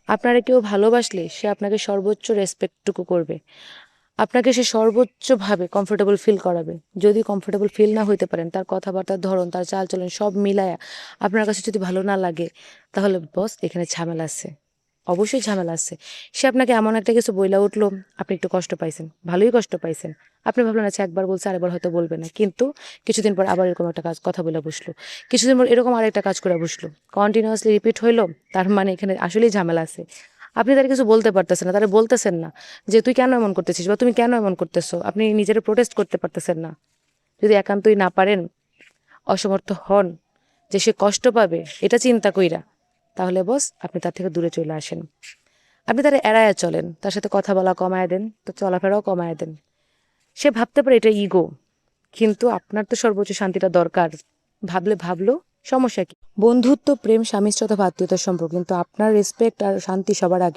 আপনারা কেউ ভালোবাসলে সে আপনাকে সর্বোচ্চ রেসপেক্টটুকু করবে, আপনাকে সে সর্বোচ্চভাবে কমফোর্টেবল ফিল করাবে। যদি কমফোর্টেবল ফিল না হইতে পারেন, তার কথাবার্তার ধরন, তার চালচলন সব মিলায়া আপনার কাছে যদি ভালো না লাগে, তাহলে বস এখানে ঝামেলা আছে, অবশ্যই ঝামেলা আছে। সে আপনাকে এমন একটা কিছু বইলা উঠলো, আপনি একটু কষ্ট পাইছেন, ভালোই কষ্ট পাইছেন। আপনি ভাবলেন আচ্ছা একবার বলছে আরেকবার হয়তো বলবে না, কিন্তু কিছুদিন পর আবার এরকম একটা কথা বলে বসলো, কিছুদিন পর এরকম আরেকটা কাজ করে বসলো, কন্টিনিউয়াসলি রিপিট হইলো। তার মানে এখানে আসলেই ঝামেলা আছে। আপনি তারা কিছু বলতে পারতেছেন না, তারা বলতেছেন না যে তুই কেন এমন করতেছিস বা তুমি কেন এমন করতেছো, আপনি নিজেরা প্রোটেস্ট করতে পারতেছেন না। যদি একান্তই না পারেন, অসমর্থ হন যে সে কষ্ট পাবে এটা চিন্তা কইরা, তাহলে বস আপনি তার থেকে দূরে চলে আসেন। আপনি তারা এড়ায়া চলেন, তার সাথে কথা বলা কমায় দেন, তো চলাফেরাও কমায় দেন। সে ভাবতে পারে এটা ইগো, কিন্তু আপনার তো সর্বোচ্চ শান্তিটা দরকার। ভাবলে ভাবলো, সমস্যা কি? বন্ধুত্ব, প্রেম, স্বামী অথবা আত্মীয়তার সম্পর্ক, কিন্তু আপনার রেসপেক্ট আর শান্তি সবার আগে।